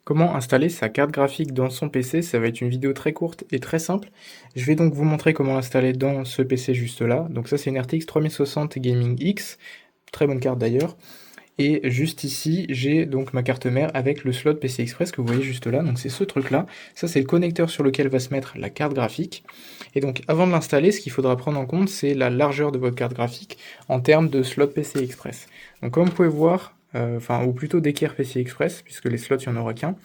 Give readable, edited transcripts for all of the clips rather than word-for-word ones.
Comment installer sa carte graphique dans son PC? Ça va être une vidéo très courte et très simple. Je vais donc vous montrer comment l'installer dans ce PC juste là. Donc ça c'est une RTX 3060 Gaming X, très bonne carte d'ailleurs. Et juste ici, j'ai donc ma carte mère avec le slot PCI Express que vous voyez juste là. Donc c'est ce truc là. Ça c'est le connecteur sur lequel va se mettre la carte graphique. Et donc avant de l'installer, ce qu'il faudra prendre en compte, c'est la largeur de votre carte graphique en termes de slot PCI Express. Donc comme vous pouvez voir, ou plutôt d'équerre PCI Express, puisque les slots il n'y en aura qu'un.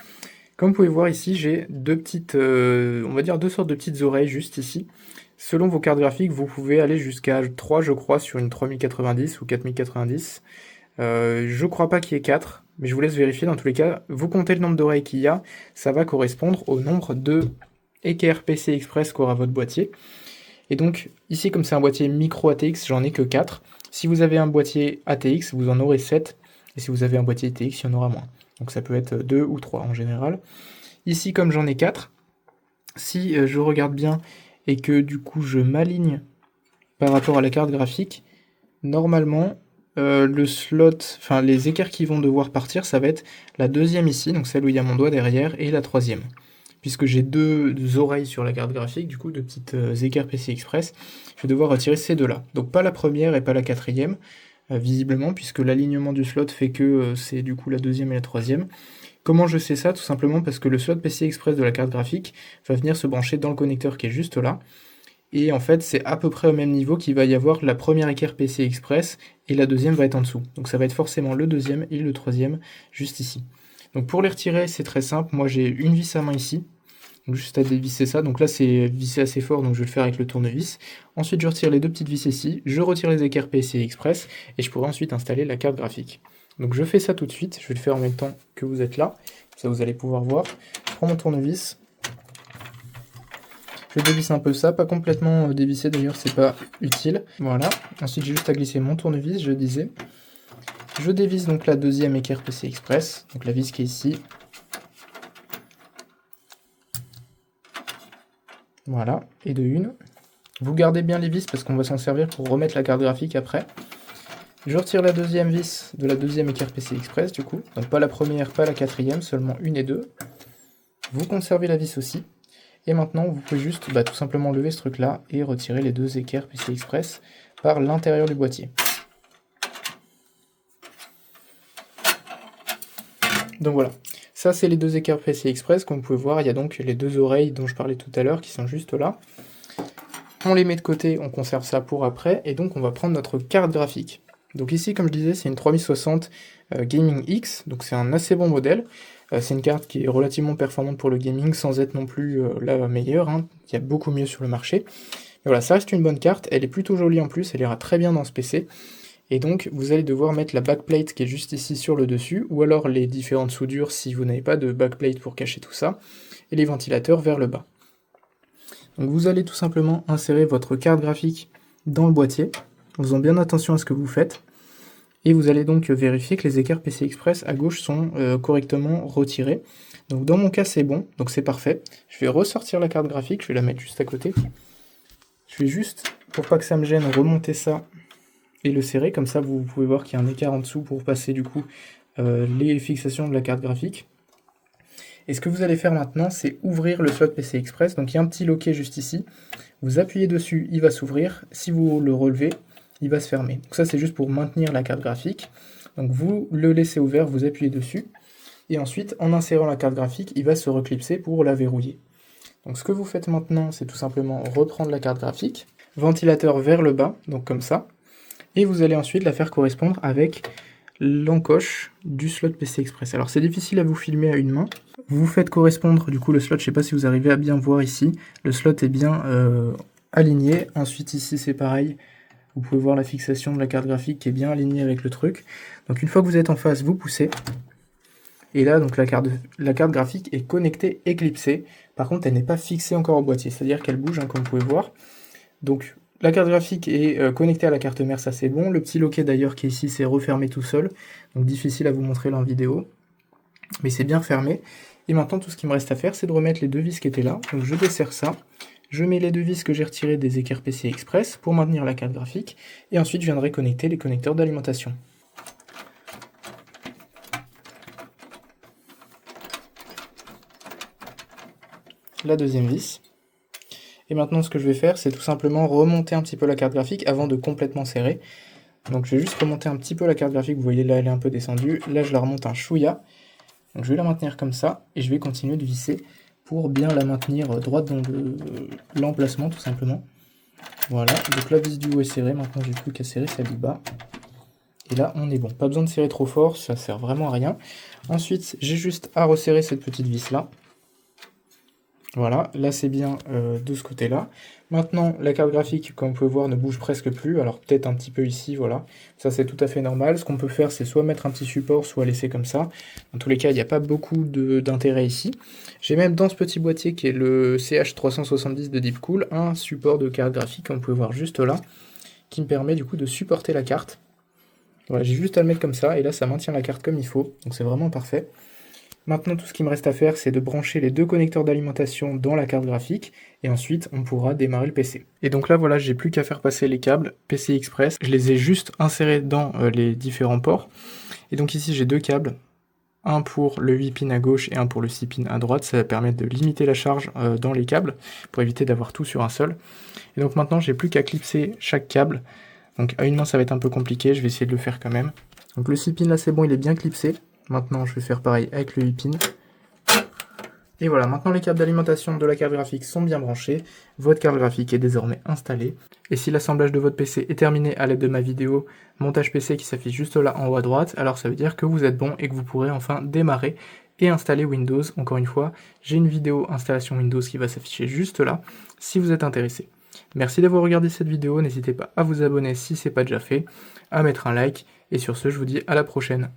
Comme vous pouvez voir ici, j'ai deux petites, on va dire deux sortes de petites oreilles juste ici. Selon vos cartes graphiques, vous pouvez aller jusqu'à 3, je crois, sur une 3090 ou 4090. Je crois pas qu'il y ait 4, mais je vous laisse vérifier. Dans tous les cas, vous comptez le nombre d'oreilles qu'il y a, ça va correspondre au nombre de équerres PCI Express qu'aura votre boîtier. Et donc, ici, comme c'est un boîtier micro ATX, j'en ai que 4. Si vous avez un boîtier ATX, vous en aurez 7. Et si vous avez un boîtier TX, il y en aura moins. Donc ça peut être 2 ou 3 en général. Ici, comme j'en ai 4, si je regarde bien et que du coup je m'aligne par rapport à la carte graphique, normalement, le slot, enfin les équerres qui vont devoir partir, ça va être la deuxième ici, donc celle où il y a mon doigt derrière, et la troisième. Puisque j'ai deux oreilles sur la carte graphique, du coup deux petites équerres PCI Express, je vais devoir retirer ces deux-là. Donc pas la première et pas la quatrième, visiblement, puisque l'alignement du slot fait que c'est du coup la deuxième et la troisième. Comment je sais ça? Tout simplement parce que le slot PCI Express de la carte graphique va venir se brancher dans le connecteur qui est juste là. Et en fait, c'est à peu près au même niveau qu'il va y avoir la première équerre PCI Express et la deuxième va être en dessous. Donc ça va être forcément le deuxième et le troisième juste ici. Donc pour les retirer, c'est très simple. Moi j'ai une vis à main ici. Donc juste à dévisser ça. Donc là c'est vissé assez fort, donc je vais le faire avec le tournevis. Ensuite je retire les deux petites vis ici, je retire les équerres PCI Express et je pourrai ensuite installer la carte graphique. Donc je fais ça tout de suite, je vais le faire en même temps que vous êtes là. Ça vous allez pouvoir voir. Je prends mon tournevis. Je dévisse un peu ça, pas complètement dévisser d'ailleurs, c'est pas utile. Voilà. Ensuite j'ai juste à glisser mon tournevis, je disais. Je dévisse donc la deuxième équerre PCI Express, donc la vis qui est ici. Voilà, et de une. Vous gardez bien les vis parce qu'on va s'en servir pour remettre la carte graphique après. Je retire la deuxième vis de la deuxième équerre PCI Express du coup. Donc pas la première, pas la quatrième, seulement une et deux. Vous conservez la vis aussi. Et maintenant vous pouvez juste tout simplement lever ce truc là et retirer les deux équerres PCI Express par l'intérieur du boîtier. Donc voilà, ça c'est les deux équerres PCI Express. Comme vous pouvez voir, il y a donc les deux oreilles dont je parlais tout à l'heure qui sont juste là. On les met de côté, on conserve ça pour après, et donc on va prendre notre carte graphique. Donc ici, comme je disais, c'est une 3060 Gaming X, donc c'est un assez bon modèle. C'est une carte qui est relativement performante pour le gaming, sans être non plus la meilleure, hein. Il y a beaucoup mieux sur le marché. Mais voilà, ça reste une bonne carte, elle est plutôt jolie en plus, elle ira très bien dans ce PC. Et donc, vous allez devoir mettre la backplate qui est juste ici sur le dessus, ou alors les différentes soudures si vous n'avez pas de backplate pour cacher tout ça, et les ventilateurs vers le bas. Donc vous allez tout simplement insérer votre carte graphique dans le boîtier, en faisant bien attention à ce que vous faites, et vous allez donc vérifier que les équerres PCI Express à gauche sont correctement retirés. Donc dans mon cas c'est bon, donc c'est parfait. Je vais ressortir la carte graphique, je vais la mettre juste à côté. Je vais juste, pour pas que ça me gêne, remonter ça et le serrer, comme ça vous pouvez voir qu'il y a un écart en dessous pour passer du coup les fixations de la carte graphique. Et ce que vous allez faire maintenant, c'est ouvrir le slot PCI Express. Donc il y a un petit loquet juste ici. Vous appuyez dessus, il va s'ouvrir. Si vous le relevez, il va se fermer. Donc ça, c'est juste pour maintenir la carte graphique. Donc vous le laissez ouvert, vous appuyez dessus. Et ensuite, en insérant la carte graphique, il va se reclipser pour la verrouiller. Donc ce que vous faites maintenant, c'est tout simplement reprendre la carte graphique, ventilateur vers le bas, donc comme ça. Et vous allez ensuite la faire correspondre avec l'encoche du slot PCI Express. Alors c'est difficile à vous filmer à une main. Vous faites correspondre du coup le slot, je ne sais pas si vous arrivez à bien voir ici, le slot est bien aligné. Ensuite ici c'est pareil, vous pouvez voir la fixation de la carte graphique qui est bien alignée avec le truc. Donc une fois que vous êtes en face, vous poussez. Et là donc la carte graphique est connectée, éclipsée. Par contre elle n'est pas fixée encore au boîtier, c'est-à-dire qu'elle bouge, hein, comme vous pouvez voir. Donc la carte graphique est connectée à la carte mère, ça c'est bon. Le petit loquet d'ailleurs qui est ici, c'est refermé tout seul. Donc difficile à vous montrer là en vidéo. Mais c'est bien fermé. Et maintenant tout ce qui me reste à faire, c'est de remettre les deux vis qui étaient là. Donc je desserre ça. Je mets les deux vis que j'ai retirées des équerres PCI Express pour maintenir la carte graphique. Et ensuite je viendrai connecter les connecteurs d'alimentation. la deuxième vis. Et maintenant, ce que je vais faire, c'est tout simplement remonter un petit peu la carte graphique avant de complètement serrer. Donc je vais juste remonter un petit peu la carte graphique, vous voyez là elle est un peu descendue, là je la remonte un chouïa. Donc je vais la maintenir comme ça, et je vais continuer de visser pour bien la maintenir droite dans l'emplacement tout simplement. Voilà, donc la vis du haut est serrée, maintenant j'ai plus qu'à serrer celle du bas. Et là on est bon, pas besoin de serrer trop fort, ça sert vraiment à rien. Ensuite j'ai juste à resserrer cette petite vis là. Voilà, là c'est bien de ce côté-là. Maintenant, la carte graphique, comme vous pouvez voir, ne bouge presque plus, alors peut-être un petit peu ici, voilà. Ça c'est tout à fait normal. Ce qu'on peut faire, c'est soit mettre un petit support, soit laisser comme ça. Dans tous les cas, il n'y a pas beaucoup d'intérêt ici. J'ai même dans ce petit boîtier, qui est le CH370 de Deepcool, un support de carte graphique, comme vous pouvez voir juste là, qui me permet du coup de supporter la carte. Voilà, j'ai juste à le mettre comme ça, et là ça maintient la carte comme il faut, donc c'est vraiment parfait. Maintenant, tout ce qui me reste à faire, c'est de brancher les deux connecteurs d'alimentation dans la carte graphique, et ensuite, on pourra démarrer le PC. Et donc là, voilà, j'ai plus qu'à faire passer les câbles PCI Express. Je les ai juste insérés dans les différents ports. Et donc ici, j'ai deux câbles, un pour le 8 pins à gauche et un pour le 6 pins à droite. Ça va permettre de limiter la charge dans les câbles, pour éviter d'avoir tout sur un seul. Et donc maintenant, j'ai plus qu'à clipser chaque câble. Donc à une main, ça va être un peu compliqué, je vais essayer de le faire quand même. Donc le 6 pins là, c'est bon, il est bien clipsé. Maintenant, je vais faire pareil avec le 8 pins. Et voilà, maintenant les câbles d'alimentation de la carte graphique sont bien branchés. Votre carte graphique est désormais installée. Et si l'assemblage de votre PC est terminé à l'aide de ma vidéo montage PC qui s'affiche juste là en haut à droite, alors ça veut dire que vous êtes bon et que vous pourrez enfin démarrer et installer Windows. Encore une fois, j'ai une vidéo installation Windows qui va s'afficher juste là, si vous êtes intéressé. Merci d'avoir regardé cette vidéo, n'hésitez pas à vous abonner si ce n'est pas déjà fait, à mettre un like, et sur ce, je vous dis à la prochaine.